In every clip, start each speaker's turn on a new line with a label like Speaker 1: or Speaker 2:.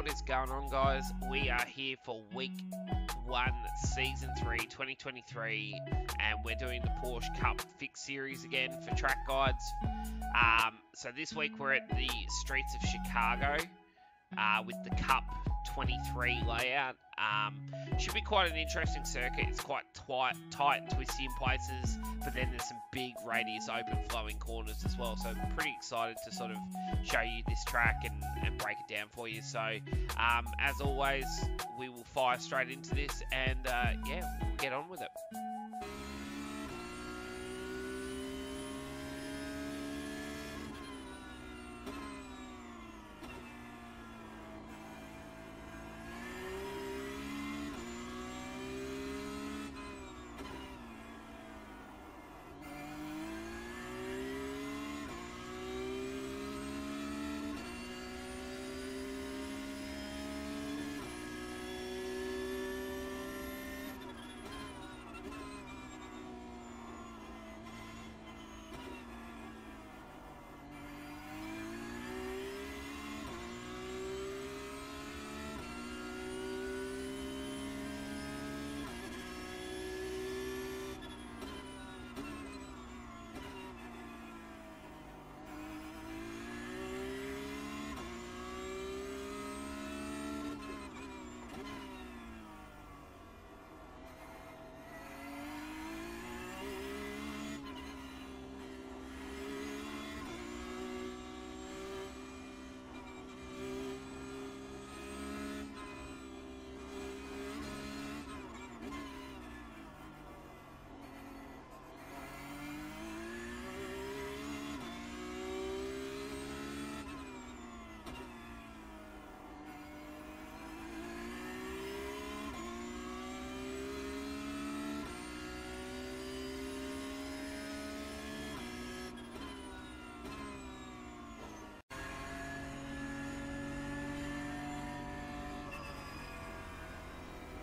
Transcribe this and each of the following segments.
Speaker 1: What is going on, guys? We are here for week 1, season 3, 2023, and we're doing the Porsche Cup Fixed series again for track guides. So this week we're at the streets of Chicago with the Cup 23 layout. Should be quite an interesting circuit. It's quite tight, twisty in places, but then there's some big radius open flowing corners as well. So I'm pretty excited to sort of show you this track and break it down for you. So as always, we will fire straight into this and yeah, we'll get on with it.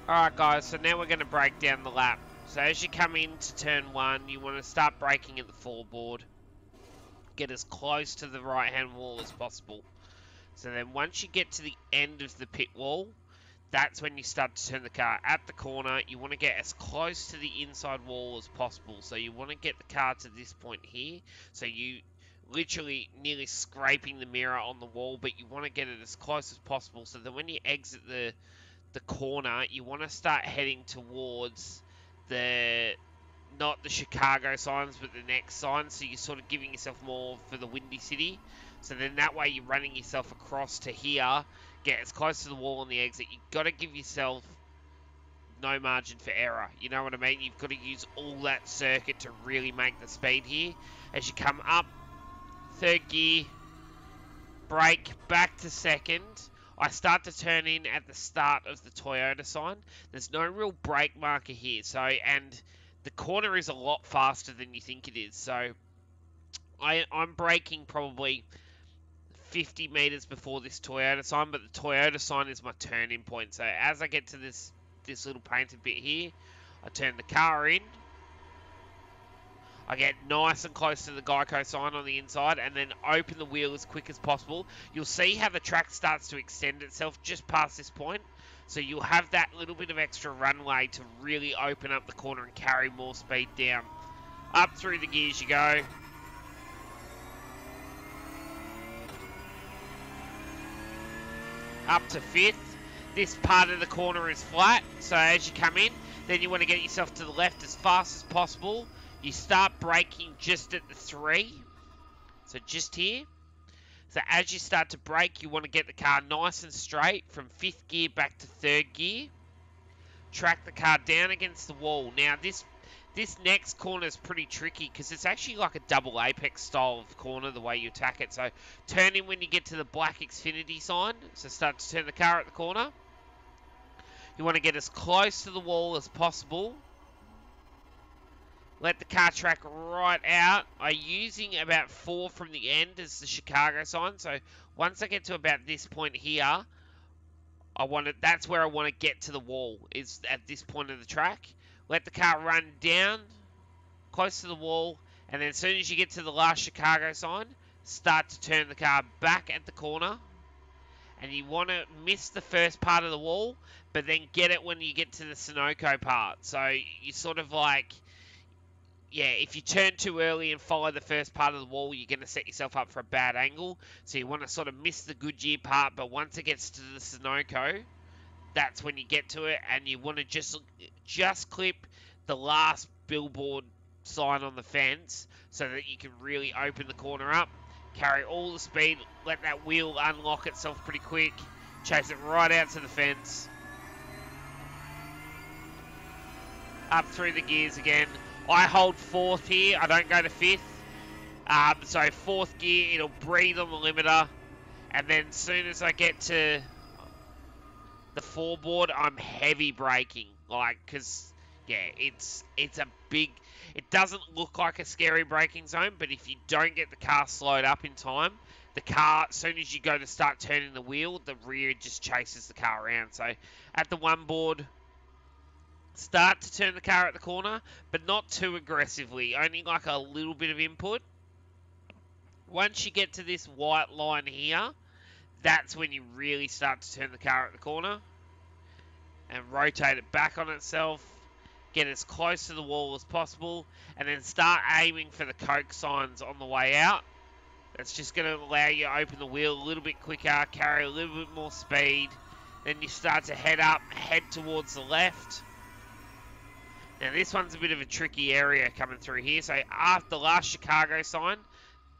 Speaker 1: Alright guys, so now we're going to break down the lap. So as you come into turn 1, you want to start braking at the foreboard. Get as close to the right hand wall as possible. So then once you get to the end of the pit wall, that's when you start to turn the car. At the corner, you want to get as close to the inside wall as possible. So you want to get the car to this point here. So you literally nearly scraping the mirror on the wall, but you want to get it as close as possible. So that when you exit the corner, you want to start heading towards not the Chicago signs, but the next signs. So you're sort of giving yourself more for the Windy City. So then that way you're running yourself across to here, get as close to the wall on the exit. You've got to give yourself no margin for error. You know what I mean? You've got to use all that circuit to really make the speed here. As you come up, third gear, brake, back to second. I start to turn in at the start of the Toyota sign. There's no real brake marker here, so and the corner is a lot faster than you think it is. So I'm braking probably 50 meters before this Toyota sign, but the Toyota sign is my turning point. So as I get to this little painted bit here, I turn the car in. I get nice and close to the Geico sign on the inside and then open the wheel as quick as possible. You'll see how the track starts to extend itself just past this point. So you'll have that little bit of extra runway to really open up the corner and carry more speed down. Up through the gears you go. Up to 5th. This part of the corner is flat. So as you come in, then you want to get yourself to the left as fast as possible. You start braking just at the 3, so just here. So as you start to brake, you want to get the car nice and straight from 5th gear back to 3rd gear. Track the car down against the wall. Now this next corner is pretty tricky because it's actually like a double apex style of corner the way you attack it. So turn in when you get to the black Xfinity sign. So start to turn the car at the corner. You want to get as close to the wall as possible. Let the car track right out. I'm using about 4 from the end as the Chicago sign. So once I get to about this point here, that's where I want to get to the wall, is at this point of the track. Let the car run down close to the wall, and then as soon as you get to the last Chicago sign, start to turn the car back at the corner and you want to miss the first part of the wall, but then get it when you get to the Sunoco part. So you sort of like, yeah, if you turn too early and follow the first part of the wall, you're going to set yourself up for a bad angle. So you want to sort of miss the Goodyear part, but once it gets to the Sunoco, that's when you get to it, and you want to just clip the last billboard sign on the fence so that you can really open the corner up. Carry all the speed, let that wheel unlock itself pretty quick, chase it right out to the fence. Up through the gears again. I hold 4th here, I don't go to 5th. So 4th gear, it'll breathe on the limiter, and then as soon as I get to the foreboard, I'm heavy braking, like, because, yeah, it's a big, it doesn't look like a scary braking zone, but if you don't get the car slowed up in time, the car, as soon as you go to start turning the wheel, the rear just chases the car around. So at the one board, start to turn the car at the corner, but not too aggressively, only like a little bit of input. Once you get to this white line here, that's when you really start to turn the car at the corner and rotate it back on itself, get as close to the wall as possible, and then start aiming for the Coke signs on the way out. That's just going to allow you to open the wheel a little bit quicker, carry a little bit more speed. Then you start to head up, head towards the left. Now this one's a bit of a tricky area coming through here. So after the last Chicago sign,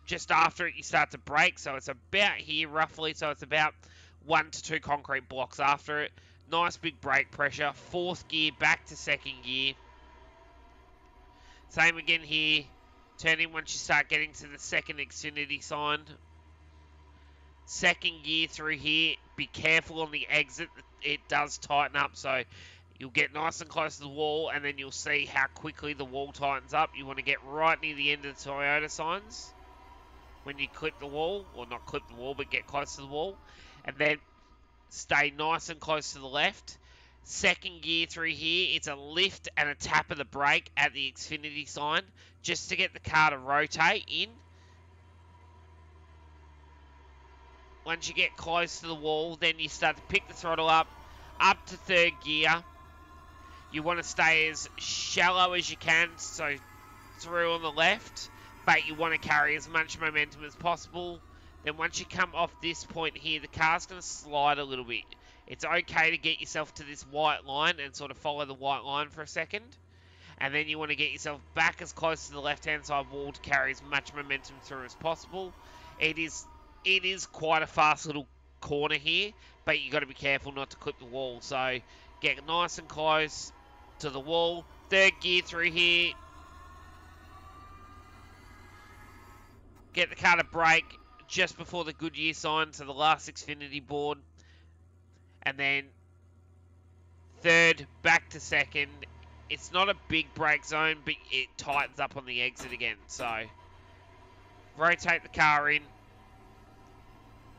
Speaker 1: just after it you start to brake. So it's about here roughly. So it's about 1 to 2 concrete blocks after it. Nice big brake pressure. 4th gear back to 2nd gear. Same again here. Turn in once you start getting to the 2nd Xfinity sign. 2nd gear through here. Be careful on the exit. It does tighten up, so you'll get nice and close to the wall, and then you'll see how quickly the wall tightens up. You want to get right near the end of the Toyota signs when you clip the wall, or not clip the wall, but get close to the wall, and then stay nice and close to the left. 2nd gear through here, it's a lift and a tap of the brake at the Xfinity sign just to get the car to rotate in. Once you get close to the wall, then you start to pick the throttle up to 3rd gear. You want to stay as shallow as you can, so through on the left, but you want to carry as much momentum as possible. Then once you come off this point here, the car's going to slide a little bit. It's okay to get yourself to this white line and sort of follow the white line for a second. And then you want to get yourself back as close to the left-hand side wall to carry as much momentum through as possible. It is quite a fast little corner here, but you got to be careful not to clip the wall. So get nice and close to the wall. 3rd gear through here. Get the car to brake just before the Goodyear sign, so the last Xfinity board. And then 3rd, back to 2nd. It's not a big brake zone, but it tightens up on the exit again. So rotate the car in.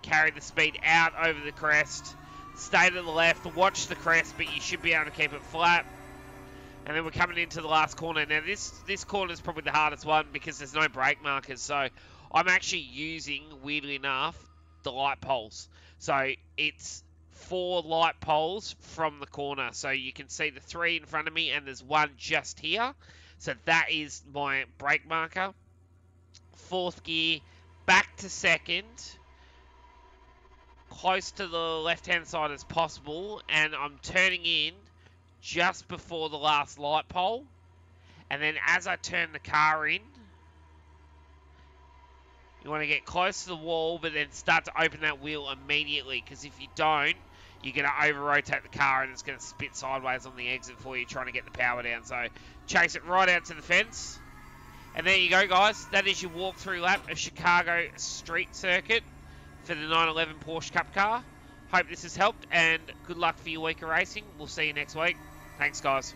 Speaker 1: Carry the speed out over the crest. Stay to the left. Watch the crest, but you should be able to keep it flat. And then we're coming into the last corner. Now this corner is probably the hardest one because there's no brake markers. So I'm actually using, weirdly enough, the light poles. So it's 4 light poles from the corner. So you can see the 3 in front of me and there's 1 just here. So that is my brake marker. 4th gear, back to 2nd. Close to the left-hand side as possible. And I'm turning in just before the last light pole. And then as I turn the car in, you want to get close to the wall, but then start to open that wheel immediately, because if you don't, you're going to over-rotate the car and it's going to spit sideways on the exit for you, trying to get the power down. So chase it right out to the fence. And there you go, guys. That is your walkthrough lap of Chicago Street Circuit for the 911 Porsche Cup car. Hope this has helped, and good luck for your week of racing. We'll see you next week. Thanks, guys.